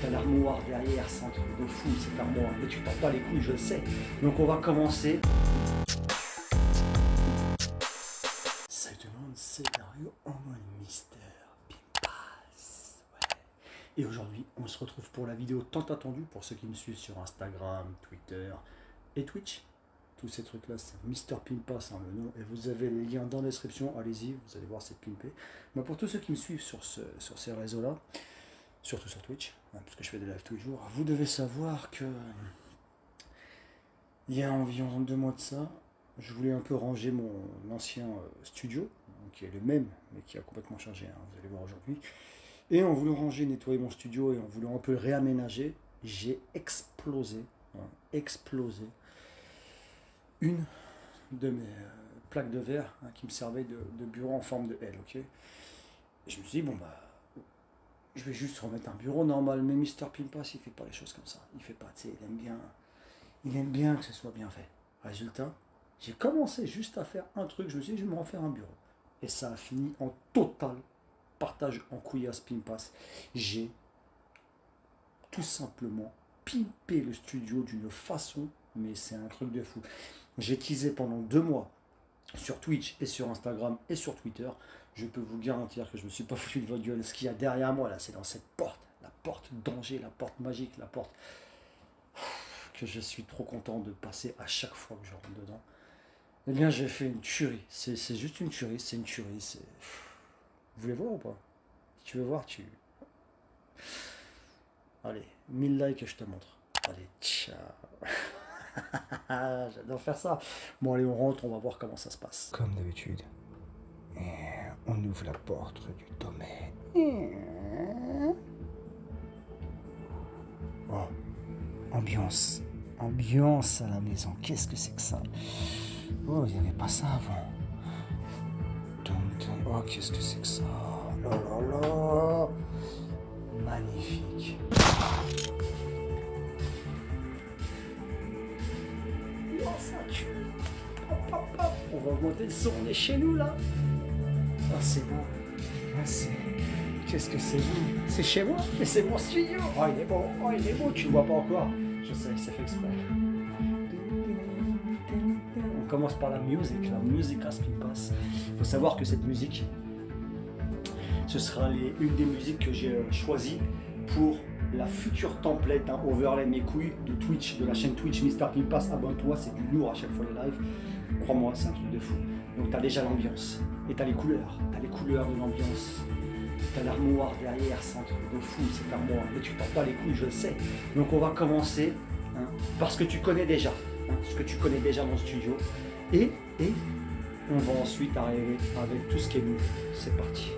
T'as l'armoire derrière, c'est un truc de fou cette armoire, mais tu t'en bats les couilles, je le sais. Donc on va commencer. Salut tout le monde, c'est Dario en mode Mister Pimpas. Ouais. Et aujourd'hui, on se retrouve pour la vidéo tant attendue pour ceux qui me suivent sur Instagram, Twitter et Twitch. Tous ces trucs-là, c'est Mister Pimpas, hein, le nom. Et vous avez les liens dans la description, allez-y, vous allez voir, c'est pimpé. Mais pour tous ceux qui me suivent sur ces réseaux-là, surtout sur Twitch, hein, parce que je fais des lives tous les jours, vous devez savoir que il y a environ 2 mois de ça, je voulais un peu ranger mon ancien studio, qui est le même, mais qui a complètement changé, hein, vous allez voir aujourd'hui. Et en voulant ranger, nettoyer mon studio et en voulant un peu le réaménager, j'ai explosé, hein, explosé une de mes plaques de verre, hein, qui me servait de bureau en forme de L, ok. Et je me suis dit, bon bah, je vais juste remettre un bureau normal, mais Mister Pimpas, il fait pas les choses comme ça. Il fait pas, tu sais, il aime bien que ce soit bien fait. Résultat, j'ai commencé juste à faire un truc, je me suis dit, je vais me refaire un bureau. Et ça a fini en total partage en couillasse Pimpas. J'ai tout simplement pimpé le studio d'une façon, mais c'est un truc de fou. J'ai teasé pendant 2 mois sur Twitch et sur Instagram et sur Twitter. Je peux vous garantir que je ne me suis pas foutu de votre gueule. Ce qu'il y a derrière moi, là, c'est dans cette porte. La porte danger, la porte magique, la porte que je suis trop content de passer à chaque fois que je rentre dedans. Eh bien, j'ai fait une tuerie. C'est juste une tuerie, c'est une tuerie. Vous voulez voir ou pas? Si tu veux voir, tu... Allez, 1000 likes et je te montre. Allez, ciao. J'adore faire ça. Bon, allez, on rentre, on va voir comment ça se passe. Comme d'habitude. On ouvre la porte du domaine. Oh, ambiance. Ambiance à la maison. Qu'est-ce que c'est que ça? Oh, il n'y avait pas ça avant. Oh, qu'est-ce que c'est que ça? Oh là là là. Magnifique. Oh, ça tue. Hop, hop, hop. On va augmenter le son. On est chez nous, là. Ah, c'est beau. Ah, qu'est-ce que c'est beau. C'est chez moi, mais c'est mon studio. Oh, il est beau. Oh, il est beau. Tu le vois pas encore. Je sais, c'est fait exprès. On commence par la musique à Pimpas. Il faut savoir que cette musique, ce sera une des musiques que j'ai choisies pour la future template, hein, overlay mes couilles de Twitch, de la chaîne Twitch Mister Pimpas. Abonne-toi, c'est du lourd à chaque fois les lives. Crois-moi, c'est un truc de fou. Donc tu as déjà l'ambiance et tu as les couleurs de l'ambiance. Tu as l'armoire derrière, c'est un truc de fou cette armoire. Mais tu portes pas les couilles, je le sais. Donc on va commencer, hein, parce que tu connais déjà, hein, ce que tu connais déjà dans le studio. Et on va ensuite arriver avec tout ce qui est nouveau. C'est parti.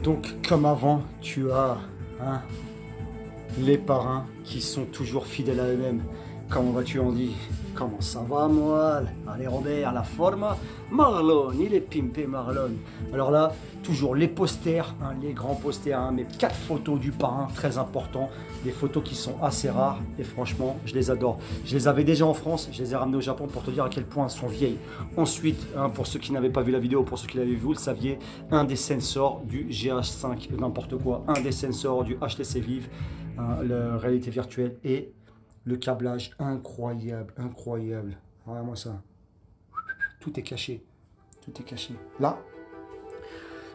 Donc, comme avant, tu as, hein, les parrains qui sont toujours fidèles à eux-mêmes. Comment vas-tu, Andy? Comment ça va, moi? Allez, Robert, la forme. Marlon, il est pimpé, Marlon. Alors là, toujours les posters, hein, les grands posters, hein, mes 4 photos du parrain, très important. Des photos qui sont assez rares et franchement, je les adore. Je les avais déjà en France, je les ai ramenées au Japon pour te dire à quel point elles sont vieilles. Ensuite, hein, pour ceux qui n'avaient pas vu la vidéo, pour ceux qui l'avaient vu, vous le saviez, un des sensors du GH5, n'importe quoi, un des sensors du HTC Vive, hein, la réalité virtuelle et le câblage incroyable, incroyable. Regarde-moi ça. Tout est caché. Tout est caché. Là,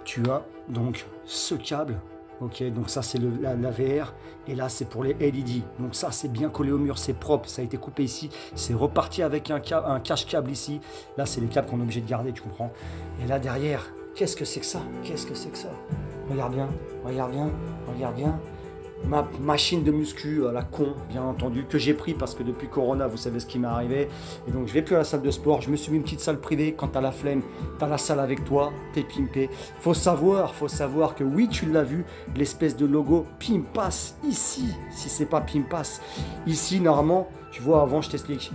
tu as donc ce câble. Ok, donc ça c'est la VR. Et là c'est pour les LED. Donc ça c'est bien collé au mur, c'est propre. Ça a été coupé ici. C'est reparti avec un cache-câble ici. Là c'est les câbles qu'on est obligé de garder, tu comprends. Et là derrière, qu'est-ce que c'est que ça? Qu'est-ce que c'est que ça? Regarde bien, regarde bien, regarde bien. Ma machine de muscu à la con, bien entendu, que j'ai pris parce que depuis Corona, vous savez ce qui m'est arrivé. Et donc, je vais plus à la salle de sport. Je me suis mis une petite salle privée. Quand tu as la flemme, tu as la salle avec toi, tu es pimpé. Faut savoir que oui, tu l'as vu, l'espèce de logo Pimpas ici, si c'est pas Pimpas. Ici, normalement, tu vois, avant, je t'explique.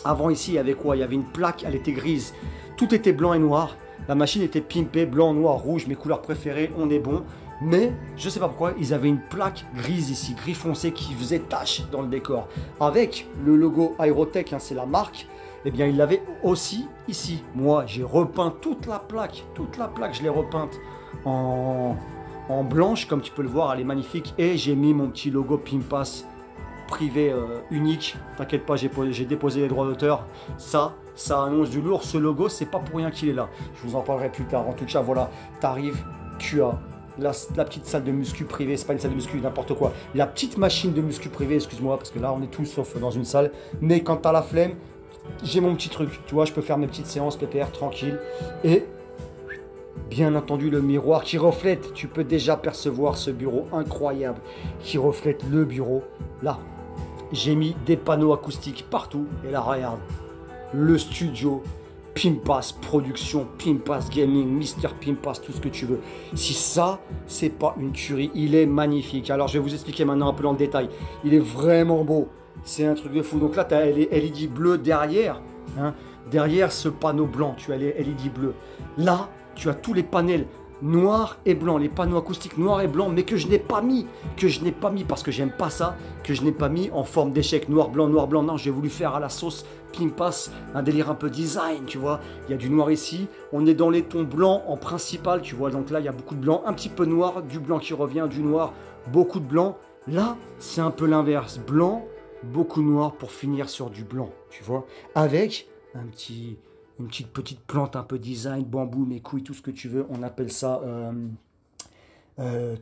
Avant, ici, il y avait quoi? Il y avait une plaque, elle était grise. Tout était blanc et noir. La machine était pimpée, blanc, noir, rouge, mes couleurs préférées, on est bon. Mais je sais pas pourquoi, ils avaient une plaque grise ici, gris foncé, qui faisait tache dans le décor. Avec le logo Aerotech, hein, c'est la marque, eh bien ils l'avaient aussi ici. Moi, j'ai repeint toute la plaque, je l'ai repeinte en blanche, comme tu peux le voir, elle est magnifique. Et j'ai mis mon petit logo Pimpass privé unique. T'inquiète pas, j'ai déposé les droits d'auteur. Ça annonce du lourd. Ce logo, c'est pas pour rien qu'il est là. Je vous en parlerai plus tard. En tout cas, voilà, t'arrives, tu as la petite salle de muscu privée. C'est pas une salle de muscu, n'importe quoi. La petite machine de muscu privée, excuse-moi, parce que là, on est tous sauf dans une salle. Mais quand t'as la flemme, j'ai mon petit truc. Tu vois, je peux faire mes petites séances PPR tranquille. Et bien entendu, le miroir qui reflète, tu peux déjà percevoir ce bureau incroyable qui reflète le bureau. Là, j'ai mis des panneaux acoustiques partout. Et là, regarde, le studio, Pimpass Production, Pimpass Gaming, Mister Pimpass, tout ce que tu veux. Si ça, c'est pas une tuerie, il est magnifique. Alors, je vais vous expliquer maintenant un peu dans le détail. Il est vraiment beau. C'est un truc de fou. Donc là, tu as les LED bleus derrière. Hein. Derrière ce panneau blanc, tu as les LED bleus. Là, tu as tous les panels noirs et blancs, les panneaux acoustiques noirs et blancs, mais que je n'ai pas mis, parce que j'aime pas ça, que je n'ai pas mis en forme d'échec, noir, blanc, non, j'ai voulu faire à la sauce Pimpass, un délire un peu design, tu vois, il y a du noir ici, on est dans les tons blancs en principal, tu vois, donc là, il y a beaucoup de blanc, un petit peu noir, du blanc qui revient, du noir, beaucoup de blanc, là, c'est un peu l'inverse, blanc, beaucoup noir pour finir sur du blanc, tu vois, avec une petite plante un peu design, bambou, mes couilles, tout ce que tu veux. On appelle ça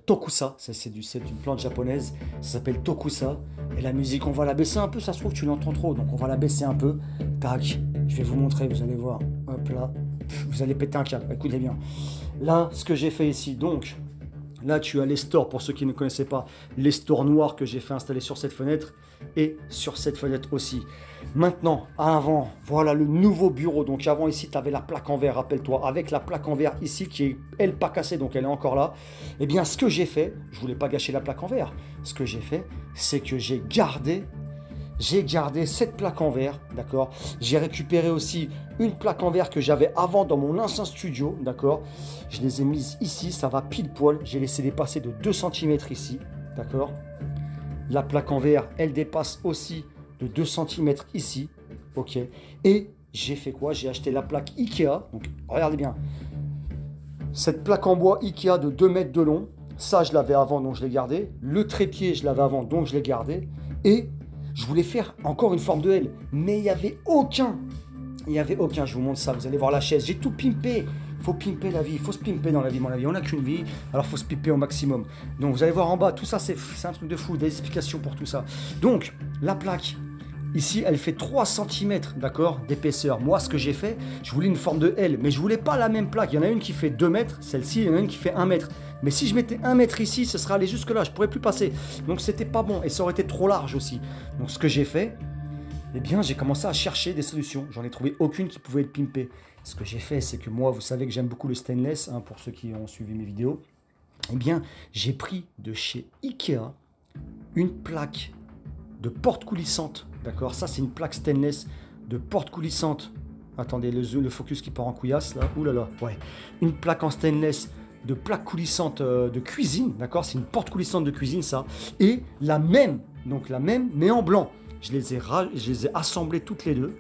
Tokusa. C'est une plante japonaise. Ça s'appelle Tokusa. Et la musique, on va la baisser un peu. Ça se trouve, tu l'entends trop. Donc, on va la baisser un peu. Tac. Je vais vous montrer. Vous allez voir. Hop là. Vous allez péter un câble. Écoutez bien. Là, ce que j'ai fait ici. Donc, là, tu as les stores. Pour ceux qui ne connaissaient pas, les stores noirs que j'ai fait installer sur cette fenêtre. Et sur cette fenêtre aussi. Maintenant, avant, voilà le nouveau bureau. Donc avant ici, tu avais la plaque en verre, rappelle-toi, avec la plaque en verre ici qui est, elle, pas cassée, donc elle est encore là. Eh bien, ce que j'ai fait, je voulais pas gâcher la plaque en verre. Ce que j'ai fait, c'est que j'ai gardé cette plaque en verre, d'accord. J'ai récupéré aussi une plaque en verre que j'avais avant dans mon ancien studio, d'accord. Je les ai mises ici, ça va pile poil. J'ai laissé dépasser de 2 cm ici, d'accord. La plaque en verre, elle dépasse aussi de 2 cm ici. Ok. Et j'ai fait quoi? J'ai acheté la plaque Ikea. Donc, regardez bien. Cette plaque en bois Ikea de 2 mètres de long. Ça, je l'avais avant, donc je l'ai gardé. Le trépied, je l'avais avant, donc je l'ai gardé. Et je voulais faire encore une forme de L. Mais il n'y avait aucun. Je vous montre ça. Vous allez voir la chaise. J'ai tout pimpé. Il faut pimper la vie, il faut se pimper dans la vie, mon avis. On n'a qu'une vie, alors il faut se pimper au maximum. Donc vous allez voir en bas, tout ça c'est un truc de fou, des explications pour tout ça. Donc la plaque, ici elle fait 3 cm, d'accord, d'épaisseur. Moi ce que j'ai fait, je voulais une forme de L, mais je voulais pas la même plaque. Il y en a une qui fait 2 mètres, celle-ci, il y en a une qui fait 1 mètre. Mais si je mettais 1 mètre ici, ce serait allé jusque là, je pourrais plus passer. Donc c'était pas bon et ça aurait été trop large aussi. Donc ce que j'ai fait, eh bien j'ai commencé à chercher des solutions. J'en ai trouvé aucune qui pouvait être pimpée. Ce que j'ai fait, c'est que moi, vous savez que j'aime beaucoup le stainless, hein, pour ceux qui ont suivi mes vidéos. Eh bien, j'ai pris de chez Ikea une plaque de porte coulissante. D'accord, ça c'est une plaque stainless de porte coulissante. Attendez, le focus qui part en couillasse là. Ouh là là, ouais. Une plaque en stainless de plaque coulissante de cuisine. D'accord, c'est une porte coulissante de cuisine ça. Et la même, mais en blanc. Je les ai assemblées toutes les deux.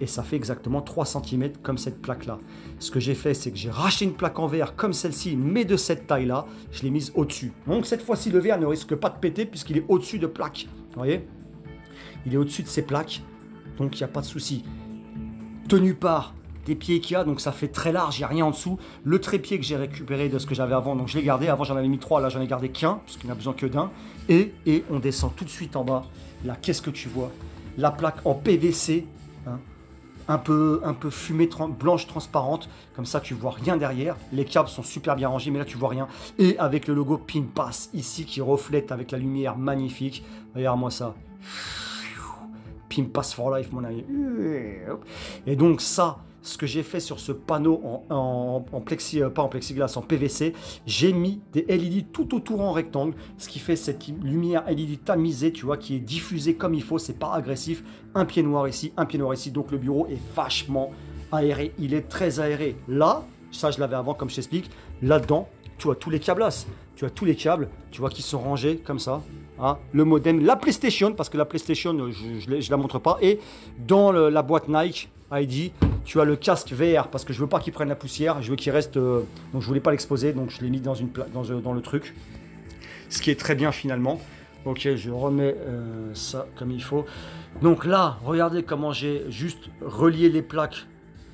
Et ça fait exactement 3 cm comme cette plaque-là. Ce que j'ai fait, c'est que j'ai racheté une plaque en verre comme celle-ci, mais de cette taille-là. Je l'ai mise au-dessus. Donc cette fois-ci, le verre ne risque pas de péter puisqu'il est au-dessus de plaques. Vous voyez? Il est au-dessus de ces plaques. Donc il n'y a pas de souci. Tenu par des pieds Ikea, donc ça fait très large, il n'y a rien en dessous. Le trépied que j'ai récupéré de ce que j'avais avant, donc je l'ai gardé. Avant j'en avais mis 3, là j'en ai gardé qu'un, puisqu'il n'a besoin que d'un. Et on descend tout de suite en bas. Là, qu'est-ce que tu vois? La plaque en PVC, hein, un peu fumée blanche transparente, comme ça tu vois rien derrière. Les câbles sont super bien rangés, mais là tu vois rien. Et avec le logo Pimpass ici qui reflète avec la lumière magnifique. Regarde-moi ça. Pimpass for life, mon ami. Et donc ça, ce que j'ai fait sur ce panneau en plexiglas, en PVC, j'ai mis des LED tout autour en rectangle, ce qui fait cette lumière LED tamisée, tu vois, qui est diffusée comme il faut, c'est pas agressif. Un pied noir ici, donc le bureau est vachement aéré, il est très aéré. Là, ça je l'avais avant comme je t'explique. Là-dedans, tu as tous les câblasses. Tu as tous les câbles, tu vois, qui sont rangés comme ça. Hein. Le modem, la PlayStation, parce que la PlayStation, je ne la montre pas. Et dans la boîte Nike ID, tu as le casque VR, parce que je veux pas qu'il prenne la poussière. Je veux qu'il reste... donc je voulais pas l'exposer, donc je l'ai mis dans le truc. Ce qui est très bien finalement. Ok, je remets ça comme il faut. Donc là, regardez comment j'ai juste relié les plaques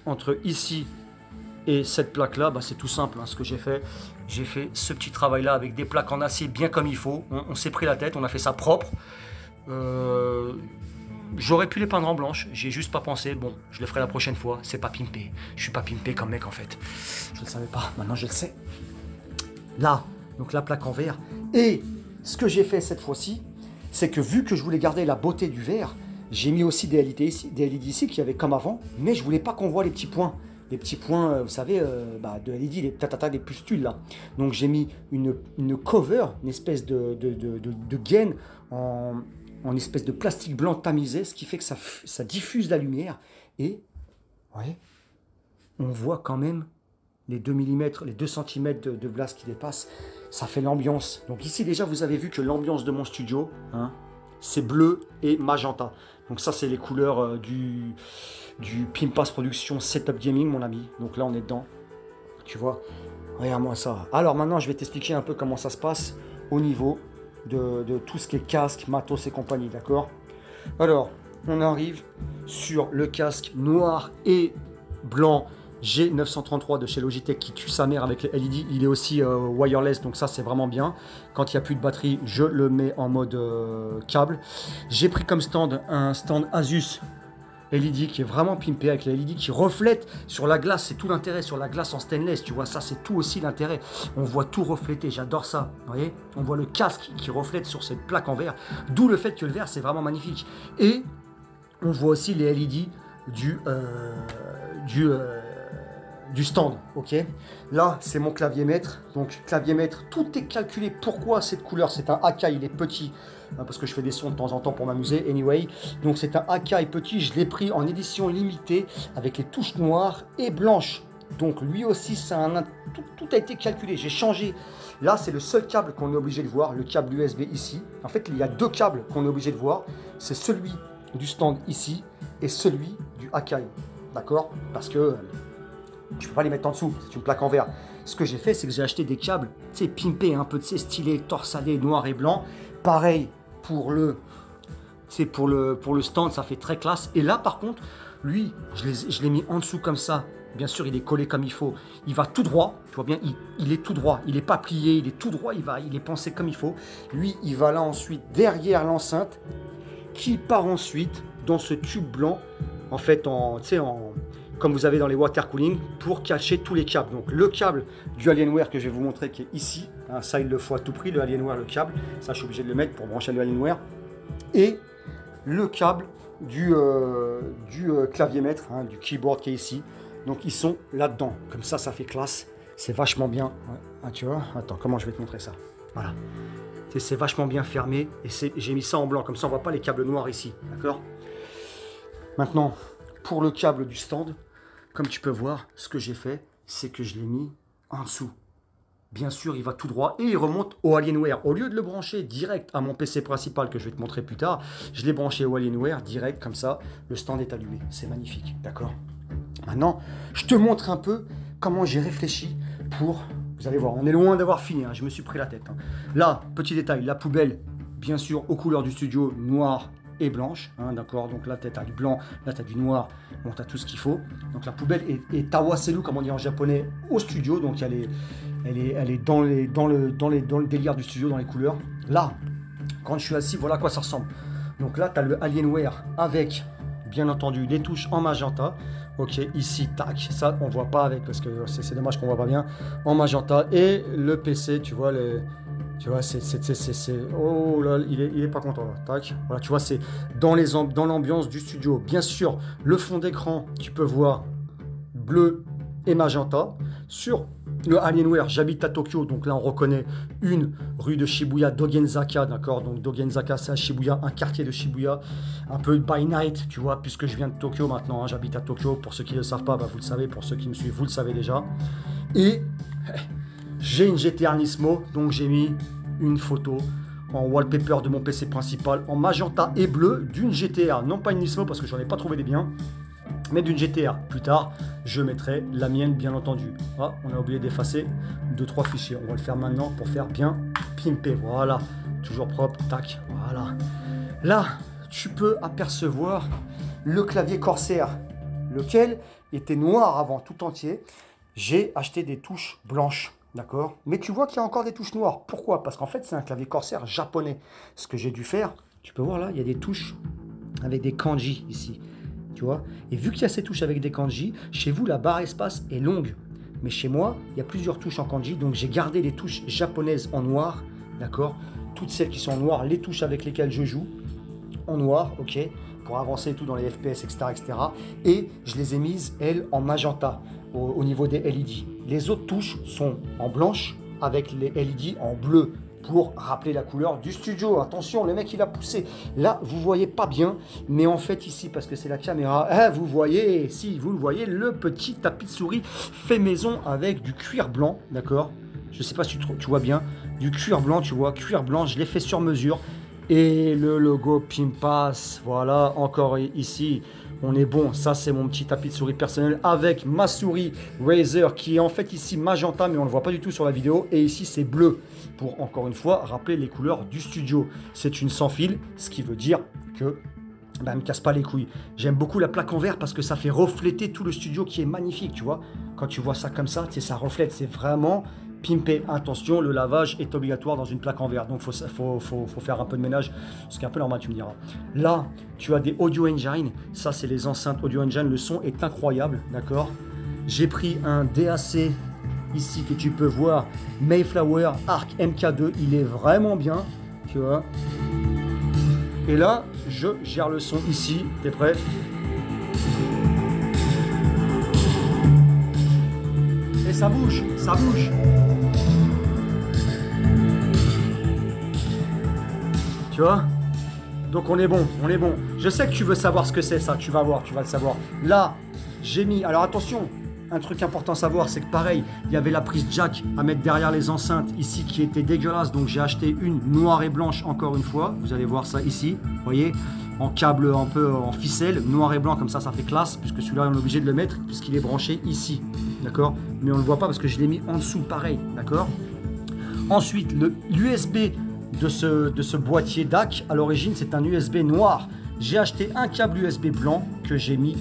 entre ici et cette plaque-là. Bah, c'est tout simple, hein, ce que j'ai fait. J'ai fait ce petit travail-là avec des plaques en acier bien comme il faut. On s'est pris la tête, on a fait ça propre. J'aurais pu les peindre en blanche, j'ai juste pas pensé. Bon, je le ferai la prochaine fois. C'est pas pimpé. Je suis pas pimpé comme mec en fait. Je ne le savais pas, maintenant je le sais. Là, donc la plaque en verre. Et ce que j'ai fait cette fois-ci, c'est que vu que je voulais garder la beauté du verre, j'ai mis aussi des LED ici qu'il y avait comme avant, mais je voulais pas qu'on voit les petits points. Les petits points, vous savez, de LED, des pustules là. Donc j'ai mis une cover, une espèce de gaine en espèce de plastique blanc tamisé, ce qui fait que ça diffuse la lumière. Et, ouais, on voit quand même les 2 mm, les 2 cm de glace qui dépassent. Ça fait l'ambiance. Donc ici déjà, vous avez vu que l'ambiance de mon studio, hein, c'est bleu et magenta. Donc ça, c'est les couleurs du Pimpas Production Setup Gaming, mon ami. Donc là, on est dedans. Tu vois, regarde-moi ça. Alors maintenant, je vais t'expliquer un peu comment ça se passe au niveau de tout ce qui est casque, matos et compagnie, d'accord? Alors, on arrive sur le casque noir et blanc G933 de chez Logitech qui tue sa mère avec les LED. Il est aussi wireless, donc ça c'est vraiment bien. Quand il n'y a plus de batterie, je le mets en mode câble. J'ai pris comme stand un stand Asus LED qui est vraiment pimpé avec les LED qui reflète sur la glace. C'est tout l'intérêt sur la glace en stainless, tu vois, ça c'est tout aussi l'intérêt. On voit tout refléter, j'adore ça, vous voyez. On voit le casque qui reflète sur cette plaque en verre, d'où le fait que le verre c'est vraiment magnifique. Et on voit aussi les LED du stand, ok. Là, c'est mon clavier maître. Donc, clavier maître, tout est calculé. Pourquoi cette couleur? C'est un Akai, il est petit, hein, parce que je fais des sons de temps en temps pour m'amuser. Anyway, donc c'est un Akai petit. Je l'ai pris en édition limitée avec les touches noires et blanches. Donc, lui aussi, tout a été calculé. J'ai changé. Là, c'est le seul câble qu'on est obligé de voir, le câble USB ici. En fait, il y a 2 câbles qu'on est obligé de voir. C'est celui du stand ici et celui du Akai. D'accord? Parce que je ne peux pas les mettre en dessous, c'est une plaque en verre. Ce que j'ai fait, c'est que j'ai acheté des câbles, tu sais, pimpés, un peu de stylé, torsadé, noir et blanc. Pareil pour le stand, ça fait très classe. Et là, par contre, lui, je l'ai mis en dessous comme ça. Bien sûr, il est collé comme il faut. Il va tout droit, tu vois bien, il est tout droit. Il n'est pas plié, il est tout droit, il est pensé comme il faut. Lui, il va là ensuite derrière l'enceinte, qui part ensuite dans ce tube blanc, en fait, comme vous avez dans les water cooling, pour cacher tous les câbles. Donc le câble du Alienware que je vais vous montrer qui est ici, hein, ça il le faut à tout prix, le Alienware, le câble, ça je suis obligé de le mettre pour brancher le Alienware, et le câble du clavier maître, hein, du keyboard qui est ici. Donc ils sont là-dedans, comme ça fait classe, c'est vachement bien. Ouais. Ah, tu vois, attends, comment je vais te montrer ça? Voilà, c'est vachement bien fermé, et j'ai mis ça en blanc, comme ça on voit pas les câbles noirs ici, d'accord? Maintenant, pour le câble du stand, comme tu peux voir, ce que j'ai fait, c'est que je l'ai mis en dessous. Bien sûr, il va tout droit et il remonte au Alienware. Au lieu de le brancher direct à mon PC principal que je vais te montrer plus tard, je l'ai branché au Alienware direct, comme ça, le stand est allumé. C'est magnifique, d'accord? Maintenant, je te montre un peu comment j'ai réfléchi pour... Vous allez voir, on est loin d'avoir fini, hein, je me suis pris la tête. Hein. Là, petit détail, la poubelle, bien sûr, aux couleurs du studio, noir et blanche, hein, d'accord, donc là tu as du blanc, là tu as du noir, bon tu as tout ce qu'il faut. Donc la poubelle est tawaselu comme on dit en japonais au studio, donc elle est dans le délire du studio, dans les couleurs. Là, quand je suis assis, voilà à quoi ça ressemble. Donc là tu as le Alienware avec, bien entendu, les touches en magenta. Ok, ici, tac, ça on voit pas avec, parce que c'est dommage qu'on voit pas bien, en magenta, et le PC, tu vois, tu vois, oh là, il est pas content là. Tac. Voilà, tu vois, c'est dans l'ambiance du studio. Bien sûr, le fond d'écran, tu peux voir bleu et magenta. Sur le Alienware, j'habite à Tokyo, donc là on reconnaît une rue de Shibuya, Dogenzaka, d'accord. Donc Dogenzaka, c'est à Shibuya, un quartier de Shibuya, un peu by night, tu vois, puisque je viens de Tokyo maintenant, hein, j'habite à Tokyo. Pour ceux qui ne le savent pas, bah, vous le savez. Pour ceux qui me suivent, vous le savez déjà. Et j'ai une GTR Nismo, donc j'ai mis une photo en wallpaper de mon PC principal en magenta et bleu d'une GTR, non pas une Nismo parce que j'en ai pas trouvé des biens, mais d'une GTR. Plus tard, je mettrai la mienne, bien entendu. Ah, on a oublié d'effacer 2-3 fichiers. On va le faire maintenant pour faire bien pimper. Voilà, toujours propre. Tac, voilà. Là, tu peux apercevoir le clavier Corsair, lequel était noir avant tout entier. J'ai acheté des touches blanches. D'accord? Mais tu vois qu'il y a encore des touches noires. Pourquoi? Parce qu'en fait, c'est un clavier Corsair japonais. Ce que j'ai dû faire, tu peux voir là, il y a des touches avec des kanji ici. Tu vois? Et vu qu'il y a ces touches avec des kanji, chez vous, la barre espace est longue. Mais chez moi, il y a plusieurs touches en kanji. Donc, j'ai gardé les touches japonaises en noir. D'accord? Toutes celles qui sont en noir, les touches avec lesquelles je joue en noir, ok? Pour avancer tout dans les FPS, etc., etc. Et je les ai mises, elles, en magenta. Au niveau des LED. Les autres touches sont en blanche avec les LED en bleu pour rappeler la couleur du studio. Attention, le mec il a poussé. Là, vous voyez pas bien, mais en fait ici, parce que c'est la caméra, vous voyez, si vous le voyez, le petit tapis de souris fait maison avec du cuir blanc, d'accord? Je sais pas si tu vois bien, du cuir blanc, tu vois, cuir blanc, je l'ai fait sur mesure. Et le logo Pimpass, voilà, encore ici. On est bon, ça c'est mon petit tapis de souris personnel avec ma souris Razer qui est en fait ici magenta mais on ne le voit pas du tout sur la vidéo et ici c'est bleu pour encore une fois rappeler les couleurs du studio. C'est une sans fil, ce qui veut dire que elle me casse pas les couilles. J'aime beaucoup la plaque en verre parce que ça fait refléter tout le studio qui est magnifique, tu vois. Quand tu vois ça comme ça, tu sais, ça reflète, c'est vraiment pimpé. Attention, le lavage est obligatoire dans une plaque en verre, donc faut faire un peu de ménage, ce qui est un peu normal, tu me diras. Là, tu as des Audio Engine, ça c'est les enceintes Audio Engine, le son est incroyable, d'accord. J'ai pris un DAC ici que tu peux voir, Mayflower Arc MK2, il est vraiment bien, tu vois. Et là, je gère le son ici, t'es prêt? Et ça bouge, ça bouge. Tu vois? Donc on est bon, on est bon. Je sais que tu veux savoir ce que c'est ça, tu vas voir, tu vas le savoir. Là, j'ai mis, alors attention, un truc important à savoir, c'est que pareil, il y avait la prise jack à mettre derrière les enceintes ici qui était dégueulasse, donc j'ai acheté une noire et blanche encore une fois. Vous allez voir ça ici, vous voyez, en câble un peu en ficelle, noir et blanc, comme ça fait classe, puisque celui-là on est obligé de le mettre, puisqu'il est branché ici, d'accord? Mais on ne le voit pas parce que je l'ai mis en dessous, pareil, d'accord? Ensuite, l'USB de ce boîtier DAC, à l'origine, c'est un USB noir. J'ai acheté un câble USB blanc que j'ai mis,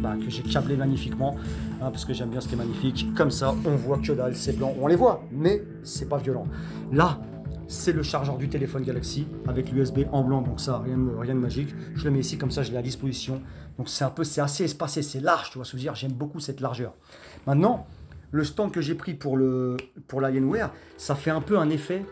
que j'ai câblé magnifiquement, hein, parce que j'aime bien ce qui est magnifique. Comme ça, on voit que dalle, c'est blanc, on les voit, mais c'est pas violent. Là, c'est le chargeur du téléphone Galaxy avec l'USB en blanc, donc ça, rien de magique. Je le mets ici, comme ça, je l'ai à disposition. Donc c'est assez espacé, c'est large, tu vois ce que je veux dire. J'aime beaucoup cette largeur. Maintenant, le stand que j'ai pris pour l'Alienware, ça fait un peu un effet.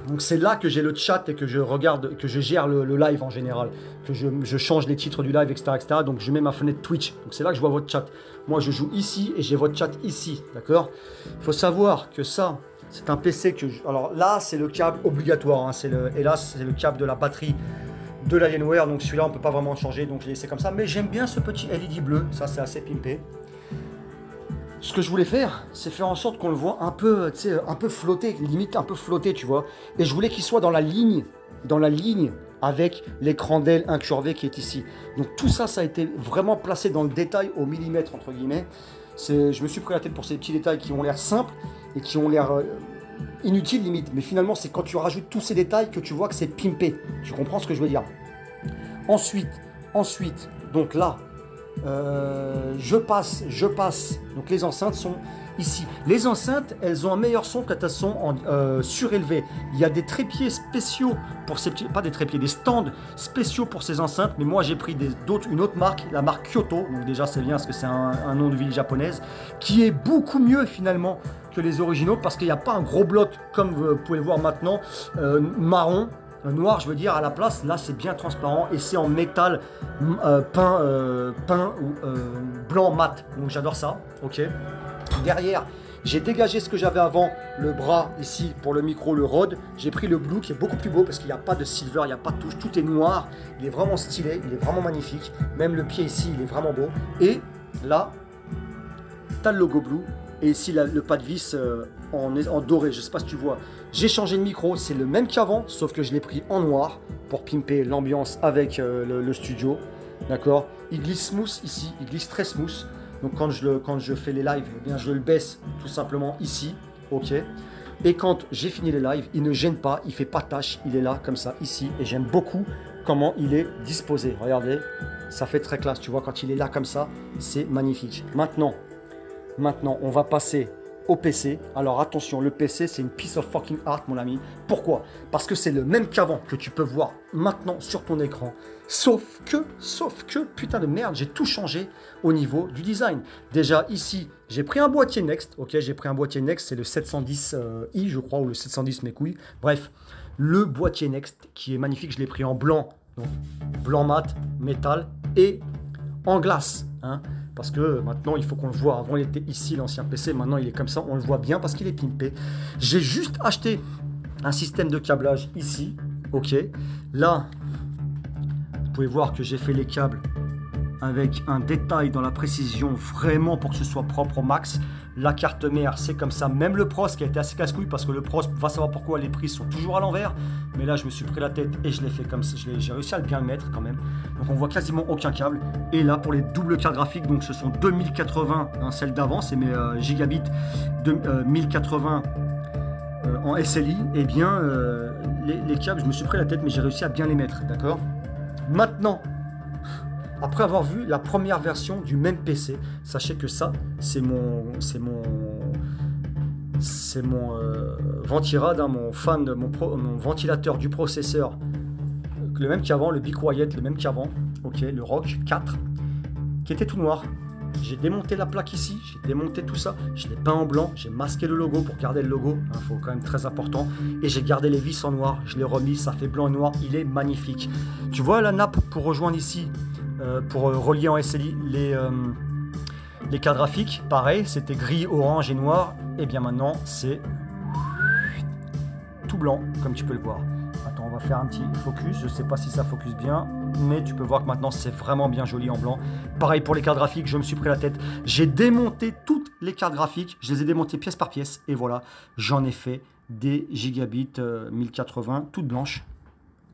Donc c'est là que j'ai le chat et que je regarde, que je gère le live en général, que je change les titres du live, etc., etc. Donc je mets ma fenêtre Twitch. Donc c'est là que je vois votre chat. Moi je joue ici et j'ai votre chat ici, d'accord? Il faut savoir que ça, c'est un PC que alors là c'est le câble obligatoire, hein, et là c'est le câble de la batterie de l'Alienware. Donc celui-là on peut pas vraiment changer, donc je l'ai laissé comme ça. Mais j'aime bien ce petit LED bleu, ça c'est assez pimpé. Ce que je voulais faire, c'est faire en sorte qu'on le voit un peu, tu sais, un peu flotter, limite un peu flotter, tu vois. Et je voulais qu'il soit dans la ligne avec l'écran d'aile incurvé qui est ici. Donc tout ça, ça a été vraiment placé dans le détail au millimètre, entre guillemets. Je me suis pris la tête pour ces petits détails qui ont l'air simples et qui ont l'air inutiles limite. Mais finalement, c'est quand tu rajoutes tous ces détails que tu vois que c'est pimpé. Tu comprends ce que je veux dire? Ensuite, donc là, je passe. Donc les enceintes sont ici. Les enceintes, elles ont un meilleur son quand elles sont surélevées. Il y a des trépieds spéciaux pour ces petits, pas des trépieds, des stands spéciaux pour ces enceintes. Mais moi j'ai pris une autre marque, la marque Kyoto. Donc déjà c'est bien parce que c'est un nom de ville japonaise qui est beaucoup mieux finalement que les originaux parce qu'il n'y a pas un gros bloc comme vous pouvez le voir maintenant marron. Noir, je veux dire, à la place, là c'est bien transparent et c'est en métal peint ou blanc mat. Donc j'adore ça, ok. Derrière, j'ai dégagé ce que j'avais avant, le bras ici pour le micro, le Rode. J'ai pris le blue qui est beaucoup plus beau parce qu'il n'y a pas de silver, il n'y a pas de touche, tout est noir. Il est vraiment stylé, il est vraiment magnifique. Même le pied ici, il est vraiment beau. Et là, tu as le logo blue et ici le pas de vis en doré, je ne sais pas si tu vois. J'ai changé de micro, c'est le même qu'avant, sauf que je l'ai pris en noir pour pimper l'ambiance avec le studio. D'accord? Il glisse smooth ici, il glisse très smooth. Donc quand je fais les lives, eh bien je le baisse tout simplement ici. Ok? Et quand j'ai fini les lives, il ne gêne pas, il ne fait pas tâche, il est là comme ça ici. Et j'aime beaucoup comment il est disposé. Regardez, ça fait très classe. Tu vois, quand il est là comme ça, c'est magnifique. Maintenant, on va passer au PC. Alors attention, le PC, c'est une piece of fucking art, mon ami. Pourquoi? Parce que c'est le même qu'avant que tu peux voir maintenant sur ton écran. Sauf que, putain de merde, j'ai tout changé au niveau du design. Déjà, ici, j'ai pris un boîtier Next. Ok, j'ai pris un boîtier Next, c'est le 710i, je crois, ou le 710 mes couilles. Bref, le boîtier Next qui est magnifique, je l'ai pris en blanc. Donc, blanc mat, métal et en glace. Hein. Parce que maintenant, il faut qu'on le voit. Avant, il était ici, l'ancien PC. Maintenant, il est comme ça. On le voit bien parce qu'il est pimpé. J'ai juste acheté un système de câblage ici. Ok. Là, vous pouvez voir que j'ai fait les câbles avec un détail dans la précision vraiment pour que ce soit propre au max. La carte mère, c'est comme ça. Même le pros qui a été assez casse-couille parce que le pros, va savoir pourquoi les prises sont toujours à l'envers. Mais là, je me suis pris la tête et je l'ai fait comme ça. J'ai réussi à bien le mettre quand même. Donc, on voit quasiment aucun câble. Et là, pour les doubles cartes graphiques, donc ce sont 2080, hein, celle d'avant, c'est mes gigabits de 1080 en SLI. Et bien, les câbles, je me suis pris la tête, mais j'ai réussi à bien les mettre. D'accord? Maintenant, après avoir vu la première version du même PC, sachez que ça, c'est mon Ventirad, hein, mon ventilateur du processeur, le même qu'avant, le Be Quiet, le même qu'avant, ok, le Rock 4, qui était tout noir. J'ai démonté la plaque ici, j'ai démonté tout ça, je l'ai peint en blanc, j'ai masqué le logo pour garder le logo, il faut quand même très important, et j'ai gardé les vis en noir, je l'ai remis, ça fait blanc et noir, il est magnifique. Tu vois la nappe pour rejoindre ici, pour relier en SLI les cartes graphiques, pareil, c'était gris, orange et noir, et bien maintenant c'est tout blanc, comme tu peux le voir. Attends, on va faire un petit focus, je ne sais pas si ça focus bien, mais tu peux voir que maintenant c'est vraiment bien joli en blanc. Pareil pour les cartes graphiques, je me suis pris la tête, j'ai démonté toutes les cartes graphiques, je les ai démontées pièce par pièce, et voilà, j'en ai fait des gigabits 1080, toutes blanches,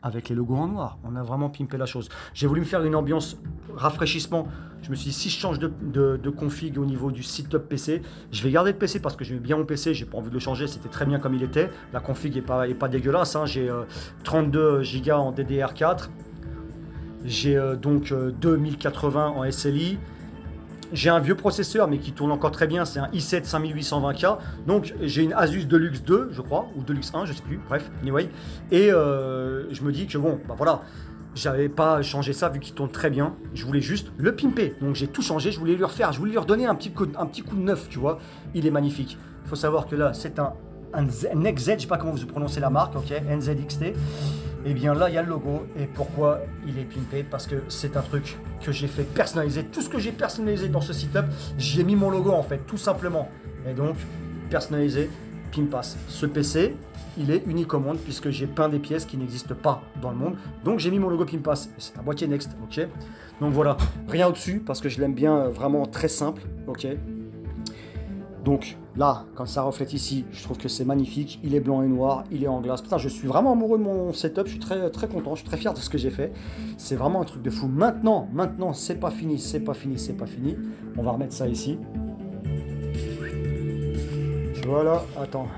avec les logos en noir. On a vraiment pimpé la chose. J'ai voulu me faire une ambiance rafraîchissement. Je me suis dit, si je change de config au niveau du setup PC, je vais garder le PC parce que j'aime bien mon PC, j'ai pas envie de le changer, c'était très bien comme il était. La config est pas dégueulasse, hein. J'ai 32 Go en DDR4, j'ai donc 2080 en SLI. J'ai un vieux processeur mais qui tourne encore très bien, c'est un i7 5820K. Donc j'ai une Asus Deluxe 2, je crois, ou Deluxe 1, je sais plus, bref, anyway. Et je me dis que bon, bah voilà, j'avais pas changé ça vu qu'il tourne très bien. Je voulais juste le pimper. Donc j'ai tout changé, je voulais lui refaire, je voulais lui redonner un petit coup de neuf, tu vois. Il est magnifique. Il faut savoir que là, c'est un NXZ, je sais pas comment vous prononcez la marque, ok, NZXT. Et bien là, il y a le logo. Et pourquoi il est pimpé? Parce que c'est un truc que j'ai fait personnaliser. Tout ce que j'ai personnalisé dans ce setup, j'y ai mis mon logo en fait, tout simplement. Et donc, personnalisé, Pimpass. Ce PC, il est unique au monde puisque j'ai peint des pièces qui n'existent pas dans le monde. Donc, j'ai mis mon logo Pimpass. C'est un boîtier Next, ok. Donc voilà, rien au-dessus parce que je l'aime bien, vraiment très simple, ok. Donc là, quand ça reflète ici, je trouve que c'est magnifique. Il est blanc et noir, il est en glace. Putain, je suis vraiment amoureux de mon setup. Je suis très, très content, je suis très fier de ce que j'ai fait. C'est vraiment un truc de fou. Maintenant, c'est pas fini, c'est pas fini, c'est pas fini. On va remettre ça ici. Voilà, attends.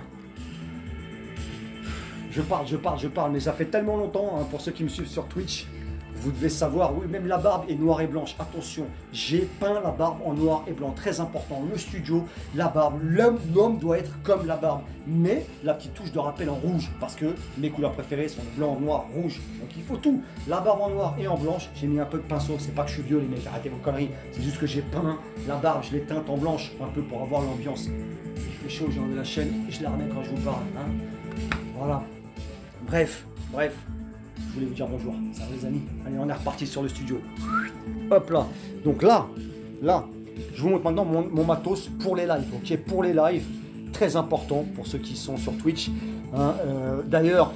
Je parle, mais ça fait tellement longtemps, hein, pour ceux qui me suivent sur Twitch. Vous devez savoir, oui, même la barbe est noire et blanche. Attention, j'ai peint la barbe en noir et blanc. Très important, le studio, la barbe. L'homme doit être comme la barbe. Mais la petite touche de rappel en rouge. Parce que mes couleurs préférées sont le blanc, noir, rouge. Donc il faut tout. La barbe en noir et en blanche. J'ai mis un peu de pinceau. C'est pas que je suis vieux, les mecs, arrêtez vos conneries. C'est juste que j'ai peint la barbe. Je l'ai teinte en blanche. Un peu pour avoir l'ambiance. Il fait chaud, j'ai enlevé la chaîne. Et je la remets quand je vous parle. Hein. Voilà. Bref. Je voulais vous dire bonjour, ça va les amis? Allez, on est reparti sur le studio. Hop là. Donc là, je vous montre maintenant mon matos pour les lives. Ok, pour les lives, très important pour ceux qui sont sur Twitch. Hein, d'ailleurs,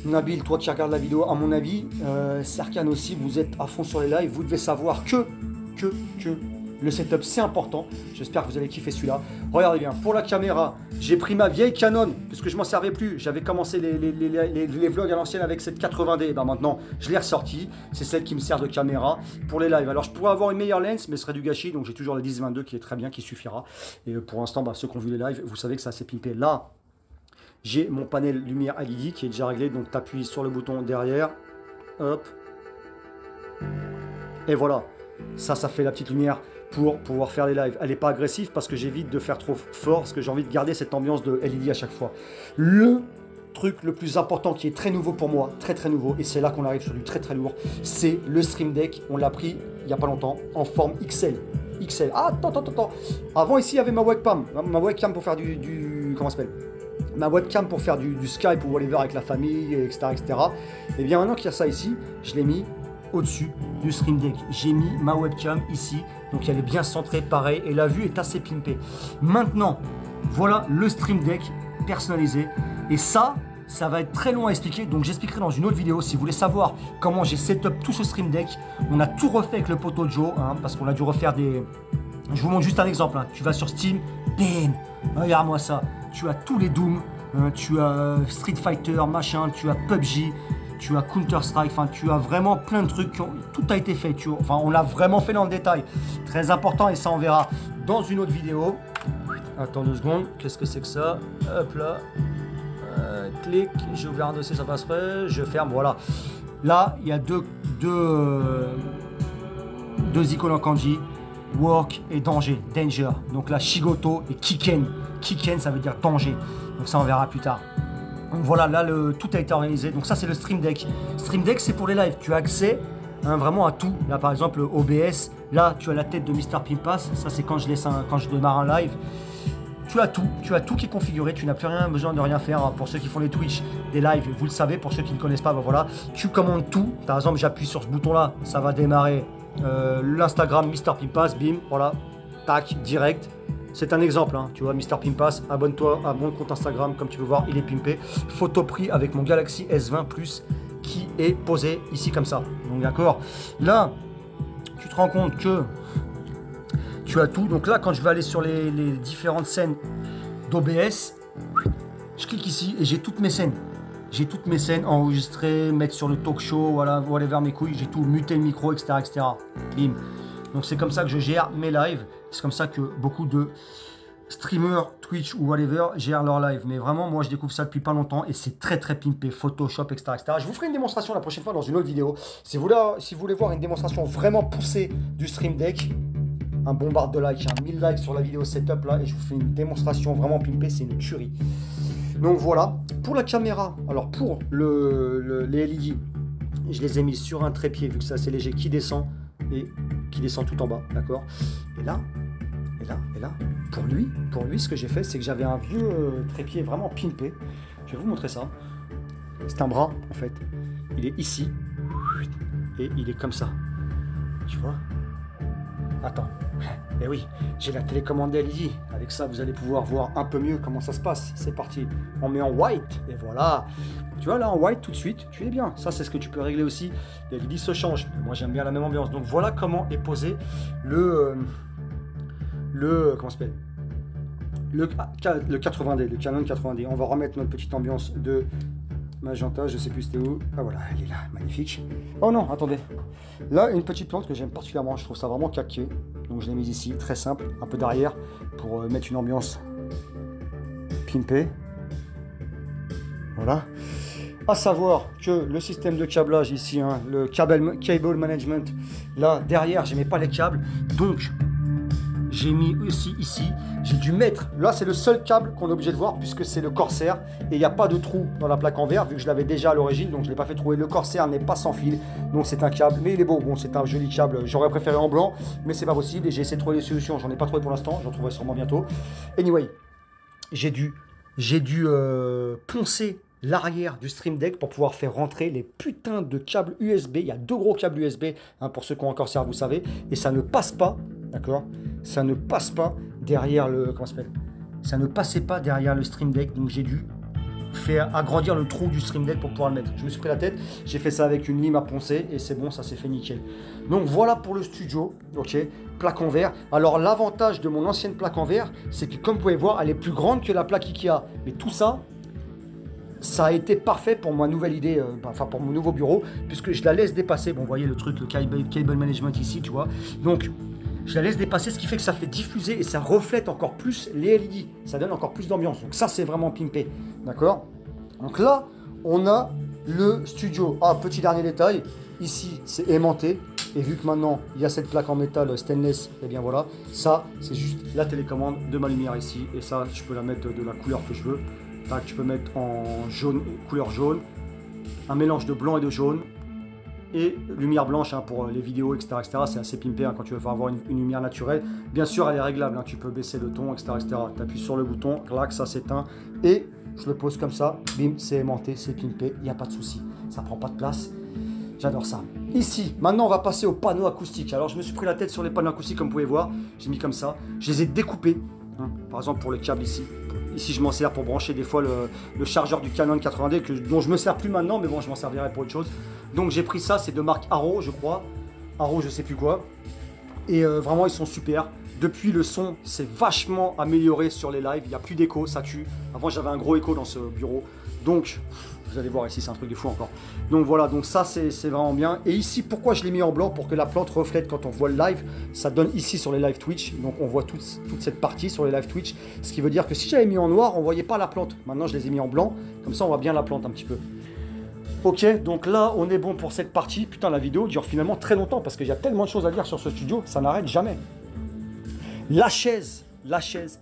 Nabil, toi qui regardes la vidéo, à mon avis, Serkan aussi, vous êtes à fond sur les lives. Vous devez savoir que le setup c'est important. J'espère que vous allez kiffer celui-là. Regardez bien, pour la caméra, j'ai pris ma vieille Canon, puisque je m'en servais plus. J'avais commencé les vlogs à l'ancienne avec cette 80D. Ben maintenant, je l'ai ressortie. C'est celle qui me sert de caméra pour les lives. Alors je pourrais avoir une meilleure lens, mais ce serait du gâchis. Donc j'ai toujours la 10-22 qui est très bien, qui suffira. Et pour l'instant, ceux qui ont vu les lives, vous savez que ça s'est pimpé. Là, j'ai mon panel lumière LED qui est déjà réglé. Donc tu appuies sur le bouton derrière. Hop. Et voilà. Ça fait la petite lumière pour pouvoir faire les lives. Elle n'est pas agressive parce que j'évite de faire trop fort, parce que j'ai envie de garder cette ambiance de LED à chaque fois. Le truc le plus important qui est très nouveau pour moi, très nouveau, et c'est là qu'on arrive sur du très lourd, c'est le Stream Deck. On l'a pris il n'y a pas longtemps en forme XL. Ah, attends. Avant ici il y avait ma webcam. Ma webcam pour faire comment ça s'appelle, ma webcam pour faire du Skype ou whatever avec la famille, etc. Et bien maintenant qu'il y a ça ici, je l'ai mis au-dessus du Stream Deck. J'ai mis ma webcam ici, donc elle est bien centrée, pareil, et la vue est assez pimpée. Maintenant, voilà le Stream Deck personnalisé, et ça va être très long à expliquer, donc j'expliquerai dans une autre vidéo. Si vous voulez savoir comment j'ai setup tout ce Stream Deck, on a tout refait avec le poteau Joe, parce qu'on a dû refaire des... Je vous montre juste un exemple, tu vas sur Steam, bam, regarde-moi ça, tu as tous les Doom, tu as Street Fighter, machin, tu as PUBG, tu as Counter-Strike, enfin tu as vraiment plein de trucs, tout a été fait, on l'a vraiment fait dans le détail, très important, et ça on verra dans une autre vidéo. Attends 2 secondes, qu'est-ce que c'est que ça? Hop là, clic, j'ai ouvert un dossier, ça passerait, je ferme, voilà. Là, il y a deux icônes en kanji, work et danger, donc là Shigoto et Kiken, ça veut dire danger, donc ça on verra plus tard. Donc voilà, là tout a été organisé. Donc ça c'est le Stream Deck. Stream Deck c'est pour les lives. Tu as accès vraiment à tout. Là par exemple OBS. Là tu as la tête de Mr Pimpas. Ça c'est quand je démarre un live. Tu as tout qui est configuré. Tu n'as plus rien besoin de rien faire. Pour ceux qui font les Twitch, des lives, vous le savez. Pour ceux qui ne connaissent pas, ben voilà. Tu commandes tout. Par exemple j'appuie sur ce bouton là. Ça va démarrer l'Instagram Mr Pimpas. Bim, voilà. Tac, direct. C'est un exemple, tu vois, Mr Pimpas, abonne-toi à mon compte Instagram, comme tu peux voir, il est pimpé. Photo pris avec mon Galaxy S20 Plus qui est posé ici comme ça. Donc d'accord, là, tu te rends compte que tu as tout. Donc là, quand je vais aller sur les différentes scènes d'OBS, je clique ici et j'ai toutes mes scènes. J'ai toutes mes scènes enregistrées, mettre sur le talk show, voilà, whatever mes couilles, j'ai tout, muter le micro, etc. Bim. Donc c'est comme ça que je gère mes lives. C'est comme ça que beaucoup de streamers, Twitch ou whatever gèrent leur live. Mais vraiment, moi je découvre ça depuis pas longtemps et c'est très pimpé, Photoshop, etc. Je vous ferai une démonstration la prochaine fois dans une autre vidéo. Si vous voulez voir une démonstration vraiment poussée du Stream Deck, un bombarde de likes, 1000 likes sur la vidéo setup là, et je vous fais une démonstration vraiment pimpée, c'est une tuerie. Donc voilà, pour la caméra, alors pour les LED, je les ai mis sur un trépied vu que c'est assez léger qui descend et qui descend tout en bas, d'accord. Et là, pour lui, ce que j'ai fait, c'est que j'avais un vieux trépied vraiment pimpé. Je vais vous montrer ça. C'est un bras, en fait. Il est ici. Et il est comme ça. Tu vois? Attends. Et oui, j'ai la télécommande LED. Avec ça, vous allez pouvoir voir un peu mieux comment ça se passe. C'est parti. On met en white. Et voilà. Tu vois, là, en white, tout de suite, tu es bien. Ça, c'est ce que tu peux régler aussi. Les LED se changent. Moi, j'aime bien la même ambiance. Donc, voilà comment est posé comment ça s'appelle, le 80D, le Canon 80D. On va remettre notre petite ambiance de magenta, je sais plus c'était où. Ah voilà, elle est là, magnifique. Oh non, attendez. Là, une petite plante que j'aime particulièrement, je trouve ça vraiment caqué. Donc je l'ai mise ici, très simple, un peu derrière pour mettre une ambiance pimpée. Voilà. À savoir que le système de câblage ici, le cable management, là derrière, je mets pas les câbles, donc j'ai mis aussi ici, j'ai dû mettre, là c'est le seul câble qu'on est obligé de voir puisque c'est le Corsair et il n'y a pas de trou dans la plaque en verre vu que je l'avais déjà à l'origine, donc je ne l'ai pas fait trouver. Le Corsair n'est pas sans fil, donc c'est un câble, mais il est beau, bon c'est un joli câble, j'aurais préféré en blanc, mais c'est pas possible et j'ai essayé de trouver des solutions, j'en ai pas trouvé pour l'instant, j'en trouverai sûrement bientôt. Anyway, j'ai dû poncer l'arrière du Stream Deck pour pouvoir faire rentrer les putains de câbles USB. Il y a 2 gros câbles USB, pour ceux qui ont un Corsair, vous savez, et ça ne passe pas, d'accord, ça ne passe pas derrière le, comment ça s'appelle, ça ne passait pas derrière le Stream Deck, donc j'ai dû fait agrandir le trou du Stream Deck pour pouvoir le mettre. Je me suis pris la tête, j'ai fait ça avec une lime à poncer et c'est bon, ça s'est fait nickel. Donc voilà pour le studio, ok, plaque en verre. Alors l'avantage de mon ancienne plaque en verre, c'est que comme vous pouvez voir, elle est plus grande que la plaque Ikea. Mais tout ça, ça a été parfait pour ma nouvelle idée, enfin pour mon nouveau bureau, puisque je la laisse dépasser. Bon, vous voyez le truc, le cable management ici, tu vois. Donc, je la laisse dépasser, ce qui fait que ça fait diffuser et ça reflète encore plus les LED. Ça donne encore plus d'ambiance. Donc ça, c'est vraiment pimpé. D'accord? Donc là, on a le studio. Ah, petit dernier détail. Ici, c'est aimanté. Et vu que maintenant, il y a cette plaque en métal stainless, et bien voilà. Ça, c'est juste la télécommande de ma lumière ici. Et ça, je peux la mettre de la couleur que je veux. Tac, tu peux mettre en jaune, couleur jaune. Un mélange de blanc et de jaune. Et lumière blanche hein, pour les vidéos, etc. C'est assez pimpé hein, quand tu veux avoir une lumière naturelle. Bien sûr, elle est réglable. Hein, tu peux baisser le ton, etc. Tu appuies sur le bouton, clac, ça s'éteint. Et je le pose comme ça. Bim, c'est aimanté, c'est pimpé. Il n'y a pas de souci. Ça prend pas de place. J'adore ça. Ici, maintenant, on va passer aux panneaux acoustiques. Alors, je me suis pris la tête sur les panneaux acoustiques, comme vous pouvez voir. J'ai mis comme ça. Je les ai découpés. Hein, par exemple, pour le câble ici. Ici, je m'en sers pour brancher des fois le chargeur du Canon 80D, dont je me sers plus maintenant, mais bon, je m'en servirai pour autre chose. Donc, j'ai pris ça, c'est de marque Arrow, je crois. Arrow, je sais plus quoi. Et vraiment, ils sont super. Depuis, le son s'est vachement amélioré sur les lives. Il n'y a plus d'écho, ça tue. Avant, j'avais un gros écho dans ce bureau. Donc, vous allez voir ici, c'est un truc de fou encore. Donc voilà, donc ça, c'est vraiment bien. Et ici, pourquoi je l'ai mis en blanc? Pour que la plante reflète quand on voit le live. Ça donne ici sur les live Twitch. Donc, on voit toute cette partie sur les live Twitch. Ce qui veut dire que si j'avais mis en noir, on ne voyait pas la plante. Maintenant, je les ai mis en blanc. Comme ça, on voit bien la plante un petit peu. Ok, donc là, on est bon pour cette partie. Putain, la vidéo dure finalement très longtemps parce qu'il y a tellement de choses à dire sur ce studio, ça n'arrête jamais. La chaise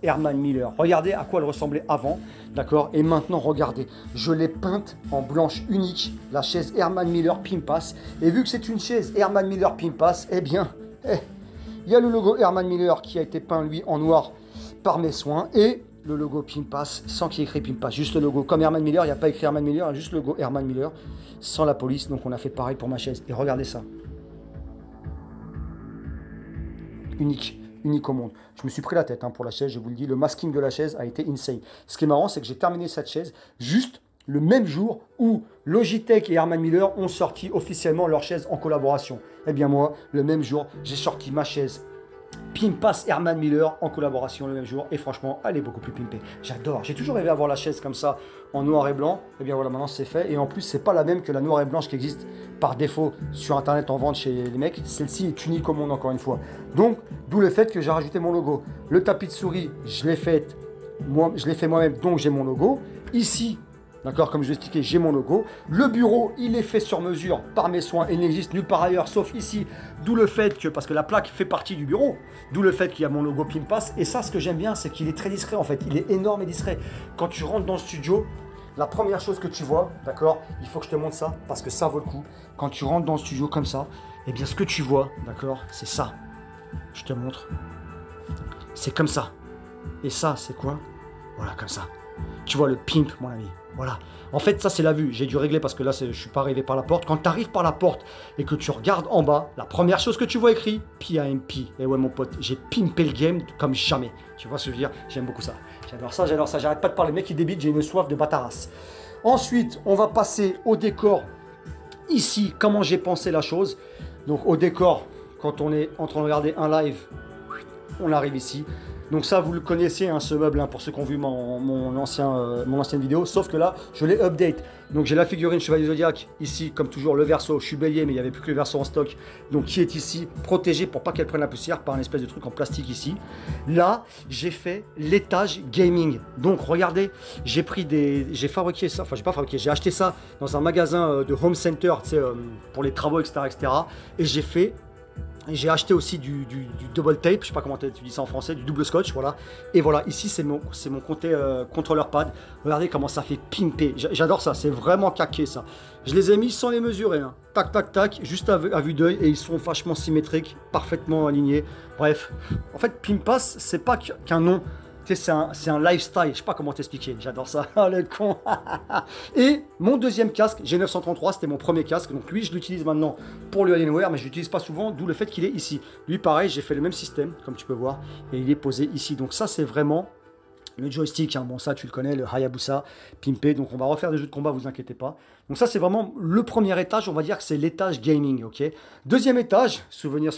Herman Miller. Regardez à quoi elle ressemblait avant, d'accord? Et maintenant, regardez, je l'ai peinte en blanche unique, la chaise Herman Miller Pimpass. Et vu que c'est une chaise Herman Miller Pimpass, eh bien, il y a le logo Herman Miller qui a été peint, lui, en noir par mes soins. Et le logo Pimpass, sans qu'il y ait écrit Pimpass, juste le logo. Comme Herman Miller, il n'y a pas écrit Herman Miller, il y a juste le logo Herman Miller, sans la police. Donc on a fait pareil pour ma chaise. Et regardez ça. Unique au monde. Je me suis pris la tête hein, pour la chaise, je vous le dis. Le masking de la chaise a été insane. Ce qui est marrant, c'est que j'ai terminé cette chaise juste le même jour où Logitech et Herman Miller ont sorti officiellement leur chaise en collaboration. Eh bien moi, le même jour, j'ai sorti ma chaise Pimpass Herman Miller en collaboration le même jour et franchement elle est beaucoup plus pimpée. J'adore, j'ai toujours rêvé d'avoir la chaise comme ça en noir et blanc. Et bien voilà, maintenant c'est fait et en plus c'est pas la même que la noire et blanche qui existe par défaut sur internet en vente chez les mecs. Celle-ci est unique au monde encore une fois. Donc d'où le fait que j'ai rajouté mon logo. Le tapis de souris, je l'ai fait moi-même, donc j'ai mon logo. Ici, d'accord, comme je l'ai expliqué, j'ai mon logo. Le bureau, il est fait sur mesure par mes soins et il n'existe nulle part ailleurs, sauf ici. D'où le fait que, parce que la plaque fait partie du bureau, d'où le fait qu'il y a mon logo Pimpass. Et ça, ce que j'aime bien, c'est qu'il est très discret en fait. Il est énorme et discret. Quand tu rentres dans le studio, la première chose que tu vois, d'accord, il faut que je te montre ça, parce que ça vaut le coup. Quand tu rentres dans le studio comme ça, eh bien ce que tu vois, d'accord, c'est ça. Je te montre. C'est comme ça. Et ça, c'est quoi? Voilà, comme ça. Tu vois le pimp, mon ami. Voilà. En fait, ça, c'est la vue. J'ai dû régler parce que là, je ne suis pas arrivé par la porte. Quand tu arrives par la porte et que tu regardes en bas, la première chose que tu vois écrit, PIMP. Et ouais, mon pote, j'ai pimpé le game comme jamais. Tu vois ce que je veux dire? J'aime beaucoup ça. J'adore ça, j'adore ça. J'arrête pas de parler. Le mec, il débite, j'ai une soif de bâtarasse. Ensuite, on va passer au décor. Ici, comment j'ai pensé la chose. Donc, au décor, quand on est en train de regarder un live, on arrive ici. Donc ça, vous le connaissez, hein, ce meuble, hein, pour ceux qui ont vu mon ancienne vidéo. Sauf que là, je l'ai update. Donc j'ai la figurine Chevalier Zodiac, ici, comme toujours, le verso. Je suis bélier, mais il n'y avait plus que le verso en stock. Donc qui est ici, protégé pour pas qu'elle prenne la poussière par un espèce de truc en plastique ici. Là, j'ai fait l'étage gaming. Donc regardez, j'ai fabriqué ça, enfin j'ai pas fabriqué, j'ai acheté ça dans un magasin de home center, tu sais, pour les travaux, etc. Et j'ai acheté aussi du double tape, je sais pas comment tu dis ça en français, du double scotch, voilà. Et voilà, ici c'est mon contrôleur pad. Regardez comment ça fait pimper. J'adore ça, c'est vraiment caqué ça. Je les ai mis sans les mesurer, hein. Tac, tac, tac, juste à vue d'œil et ils sont vachement symétriques, parfaitement alignés. Bref, en fait, Pimpass, c'est pas qu'un nom. Tu sais, c'est un lifestyle, je sais pas comment t'expliquer, j'adore ça, le con. Et mon deuxième casque, G933, c'était mon premier casque, donc lui je l'utilise maintenant pour le Alienware, mais je l'utilise pas souvent, d'où le fait qu'il est ici. Lui pareil, j'ai fait le même système, comme tu peux voir, et il est posé ici, donc ça c'est vraiment Le joystick, hein, bon ça tu le connais, le Hayabusa, pimpé, donc on va refaire des jeux de combat, vous inquiétez pas. Donc ça c'est vraiment le premier étage, on va dire que c'est l'étage gaming, ok. Deuxième étage, souvenir,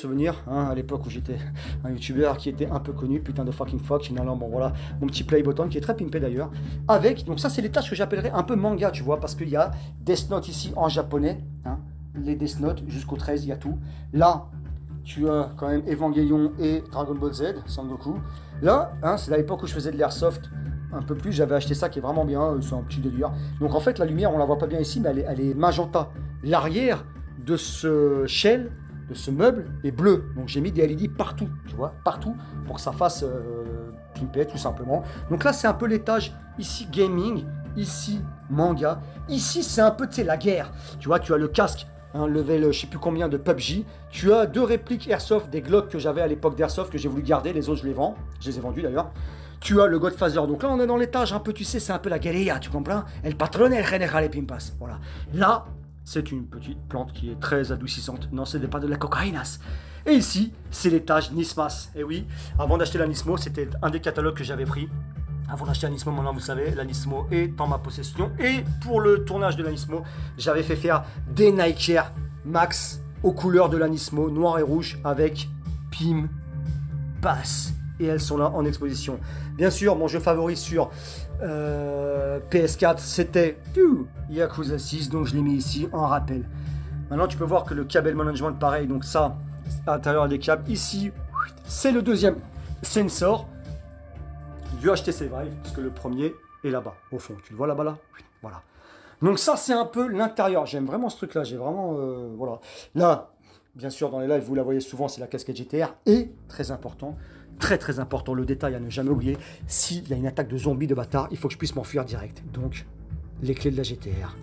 hein, à l'époque où j'étais un youtubeur qui était un peu connu, putain de fucking fuck, finalement, bon voilà, mon petit play button qui est très pimpé d'ailleurs. Avec, donc ça c'est l'étage que j'appellerais un peu manga, tu vois, parce qu'il y a Death Note ici en japonais, hein, les Death Note jusqu'au 13, il y a tout. Là, tu as quand même Evangelion et Dragon Ball Z, Sangoku. Là, hein, c'est à l'époque où je faisais de l'airsoft un peu plus, j'avais acheté ça qui est vraiment bien, c'est un petit délire. Donc en fait, la lumière, on la voit pas bien ici, mais elle est magenta. L'arrière de ce shell, de ce meuble, est bleu. Donc j'ai mis des LED partout, tu vois, partout, pour que ça fasse pimpet, tout simplement. Donc là, c'est un peu l'étage, ici gaming, ici manga. Ici, c'est un peu, tu sais, la guerre. Tu vois, tu as le casque. Un level je sais plus combien de PUBG. Tu as 2 répliques Airsoft des Glock que j'avais à l'époque d'Airsoft que j'ai voulu garder, les autres je les vends, je les ai vendus d'ailleurs. Tu as le Godfather, donc là on est dans l'étage un peu, tu sais, c'est un peu la guérilla, tu comprends? El patrón, el general Pimpas, voilà. Là, c'est une petite plante qui est très adoucissante, non ce n'est pas de la cocaïnas. Et ici, c'est l'étage Nismas, et oui, avant d'acheter la Nismo, c'était un des catalogues que j'avais pris. Avant d'acheter l'Anismo, maintenant vous savez, l'Anismo est en ma possession. Et pour le tournage de l'Anismo, j'avais fait faire des Nike Air Max aux couleurs de l'Anismo, noir et rouge, avec Pim Pass. Et elles sont là en exposition. Bien sûr, mon jeu favori sur PS4, c'était Yakuza 6, donc je l'ai mis ici en rappel. Maintenant, tu peux voir que le cable management, pareil, donc ça, à l'intérieur des câbles, ici, c'est le deuxième sensor du HTC Vive, parce que le premier est là-bas, au fond. Tu le vois là-bas, là? Voilà. Donc ça, c'est un peu l'intérieur. J'aime vraiment ce truc-là. J'ai vraiment... voilà. Là, bien sûr, dans les lives, vous la voyez souvent, c'est la casquette GTR. Et, très important, très important, le détail à ne jamais oublier, s'il y a une attaque de zombies de bâtard, il faut que je puisse m'enfuir direct. Donc, les clés de la GTR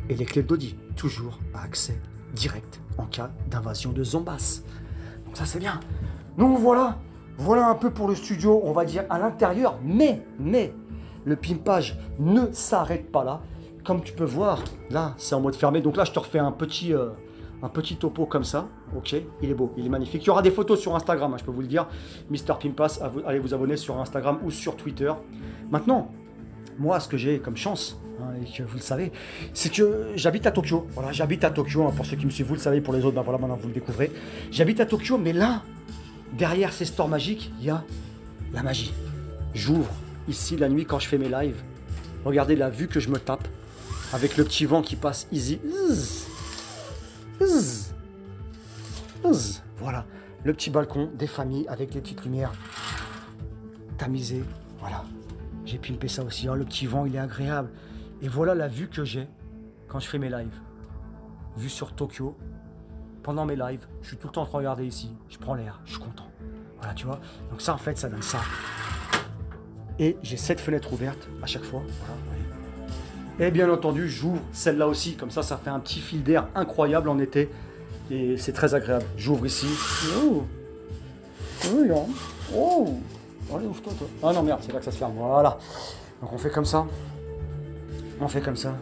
et les clés d'Audi, toujours à accès direct en cas d'invasion de zombass. Donc ça, c'est bien. Donc voilà. Voilà un peu pour le studio, on va dire, à l'intérieur, mais, le pimpage ne s'arrête pas là. Comme tu peux voir, là, c'est en mode fermé. Donc là, je te refais un petit topo comme ça. Ok, il est beau, il est magnifique. Il y aura des photos sur Instagram, hein, je peux vous le dire. Mister Pimpas, allez vous abonner sur Instagram ou sur Twitter. Maintenant, moi, ce que j'ai comme chance, hein, et que vous le savez, c'est que j'habite à Tokyo. Voilà, j'habite à Tokyo, hein, pour ceux qui me suivent, vous le savez, pour les autres, ben voilà, maintenant vous le découvrez. J'habite à Tokyo, mais là, derrière ces stores magiques, il y a la magie. J'ouvre ici la nuit quand je fais mes lives. Regardez la vue que je me tape avec le petit vent qui passe easy. Voilà, le petit balcon des familles avec les petites lumières tamisées. Voilà, j'ai pimpé ça aussi. Oh, le petit vent, il est agréable. Et voilà la vue que j'ai quand je fais mes lives. Vue sur Tokyo. Pendant mes lives, je suis tout le temps en train de regarder ici. Je prends l'air, je suis content. Voilà, tu vois. Donc ça, en fait, ça donne ça. Et j'ai 7 fenêtres ouvertes à chaque fois. Voilà. Et bien entendu, j'ouvre celle-là aussi. Comme ça fait un petit fil d'air incroyable en été. Et c'est très agréable. J'ouvre ici. Oh. Oh. Allez, ouvre-toi, toi. Ah non, merde, c'est là que ça se ferme. Voilà. Donc on fait comme ça. On fait comme ça.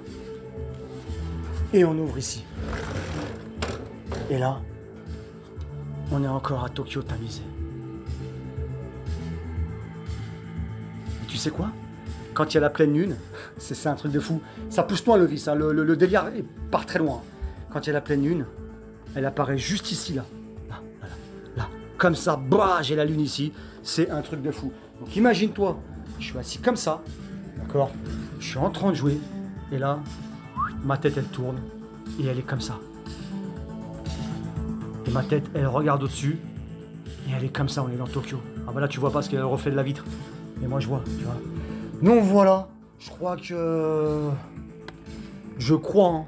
Et on ouvre ici. Et là, on est encore à Tokyo tamisé. Et tu sais quoi? Quand il y a la pleine lune, c'est un truc de fou. Ça pousse loin le vice, hein. Le délire part très loin. Quand il y a la pleine lune, elle apparaît juste ici, là. Là, voilà, là. Comme ça, bah, j'ai la lune ici. C'est un truc de fou. Donc imagine-toi, je suis assis comme ça, d'accord? Je suis en train de jouer. Et là, ma tête, elle tourne. Et elle est comme ça. Et ma tête, elle regarde au-dessus. Et elle est comme ça, on est dans Tokyo. Ah bah là, tu vois pas parce qu'il y a le reflet de la vitre. Mais moi, je vois, tu vois. Donc voilà, je crois que... hein,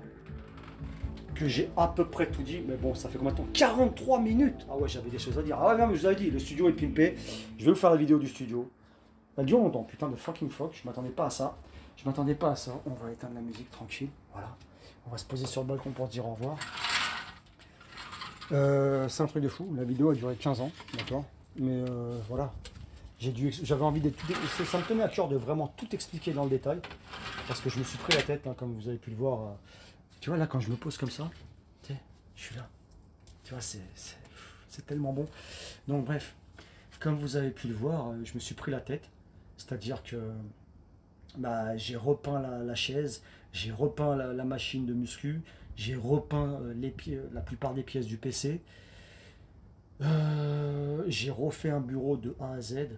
que j'ai à peu près tout dit. Mais bon, ça fait combien de temps? 43 minutes. Ah ouais, j'avais des choses à dire. Ah ouais, non, mais je vous avais dit, le studio est pimpé. Je vais vous faire la vidéo du studio. Elle dure longtemps, putain de fucking fuck. Je m'attendais pas à ça. Je m'attendais pas à ça. On va éteindre la musique tranquille. Voilà. On va se poser sur le balcon pour se dire au revoir. C'est un truc de fou, la vidéo a duré 15 ans, d'accord. Mais voilà, j'avais envie d'être tout... Ça me tenait à cœur de vraiment tout expliquer dans le détail, parce que je me suis pris la tête, hein, comme vous avez pu le voir. Tu vois, là, quand je me pose comme ça, tu sais, je suis là. Tu vois, c'est tellement bon. Donc bref, comme vous avez pu le voir, je me suis pris la tête. C'est-à-dire que bah, j'ai repeint la chaise, j'ai repeint la machine de muscu, j'ai repeint la plupart des pièces du PC. J'ai refait un bureau de A à Z.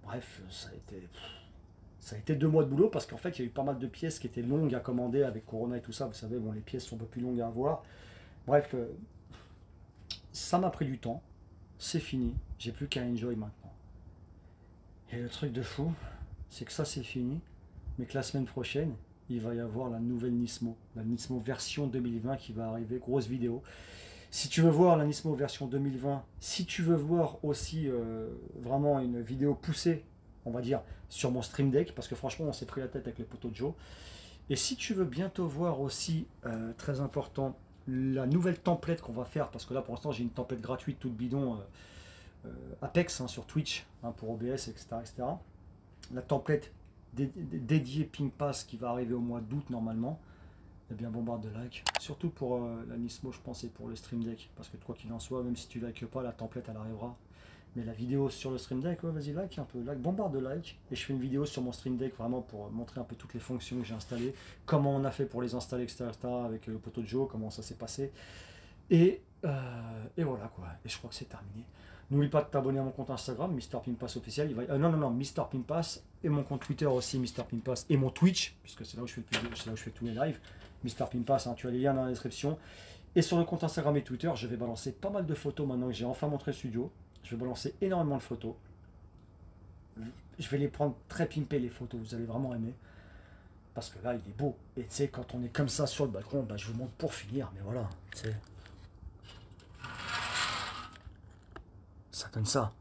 Bref, ça a été 2 mois de boulot parce qu'en fait, il y a eu pas mal de pièces qui étaient longues à commander avec Corona et tout ça. Vous savez, bon, les pièces sont un peu plus longues à avoir. Bref, ça m'a pris du temps. C'est fini. J'ai plus qu'à enjoy maintenant. Et le truc de fou, c'est que ça, c'est fini. Mais que la semaine prochaine, il va y avoir la nouvelle Nismo. La Nismo version 2020 qui va arriver. Grosse vidéo. Si tu veux voir la Nismo version 2020, si tu veux voir aussi vraiment une vidéo poussée, on va dire, sur mon Stream Deck, parce que franchement, on s'est pris la tête avec les poteaux de Joe. Et si tu veux bientôt voir aussi, très important, la nouvelle template qu'on va faire, parce que là, pour l'instant, j'ai une template gratuite toute bidon, Apex, hein, sur Twitch, hein, pour OBS, etc., etc. La template dédiée Ping Pass qui va arriver au mois d'août normalement. Eh bien, bombarde de likes, surtout pour la Nismo, je pense, et pour le Stream Deck, parce que quoi qu'il en soit, même si tu likes pas, la template elle arrivera. Mais la vidéo sur le Stream Deck, ouais, vas-y, like un peu, like, bombarde de likes, et je fais une vidéo sur mon Stream Deck vraiment pour montrer un peu toutes les fonctions que j'ai installées, comment on a fait pour les installer, etc., avec le poteau de Joe, comment ça s'est passé, et voilà quoi, et je crois que c'est terminé. N'oublie pas de t'abonner à mon compte Instagram, Mr Pimpass officiel. Non, Mr Pimpass, et mon compte Twitter aussi, Mr Pimpass, et mon Twitch, puisque c'est là où je fais tous les lives. Mr Pimpass, hein, tu as les liens dans la description. Et sur le compte Instagram et Twitter, je vais balancer pas mal de photos maintenant que j'ai enfin montré le studio. Je vais balancer énormément de photos. Je vais les prendre très pimpées les photos, vous allez vraiment aimer. Parce que là, il est beau. Et tu sais, quand on est comme ça sur le balcon, bah, je vous montre pour finir, mais voilà, tu sais. Ça donne ça.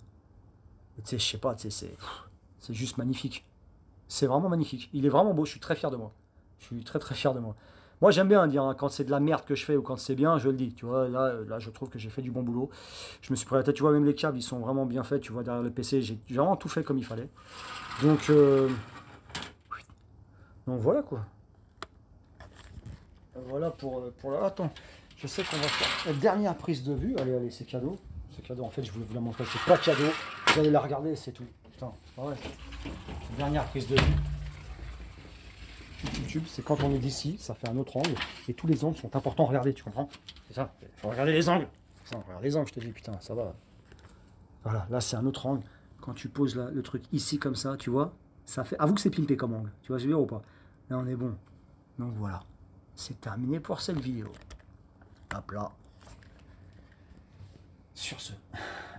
Et tu sais, je sais pas, tu sais, c'est juste magnifique. C'est vraiment magnifique. Il est vraiment beau, je suis très fier de moi. Je suis très très fier de moi. Moi j'aime bien dire, hein, quand c'est de la merde que je fais ou quand c'est bien, je le dis. Tu vois, là je trouve que j'ai fait du bon boulot. Je me suis pris la tête, tu vois, même les câbles ils sont vraiment bien faits. Tu vois, derrière le PC, j'ai vraiment tout fait comme il fallait. Donc voilà quoi. Voilà pour la... Attends, je sais qu'on va faire la dernière prise de vue. Allez, allez, c'est cadeau. C'est cadeau, en fait, je voulais vous la montrer. C'est pas cadeau. Vous allez la regarder, c'est tout. Putain, ouais. Dernière prise de vue. YouTube, c'est quand on est d'ici, ça fait un autre angle, et tous les angles sont importants à regarder, tu comprends? C'est ça, il faut regarder les angles. Ça, regarde les angles, je te dis, putain, ça va. Voilà, là c'est un autre angle. Quand tu poses le truc ici comme ça, tu vois, ça fait... Avoue que c'est pimpé comme angle, tu vois, je veux dire ou pas? Là on est bon. Donc voilà, c'est terminé pour cette vidéo. Hop là. Sur ce,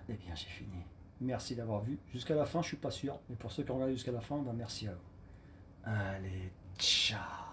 eh bien j'ai fini. Merci d'avoir vu. Jusqu'à la fin, je suis pas sûr, mais pour ceux qui ont regardé jusqu'à la fin, ben merci à vous. Allez, ciao.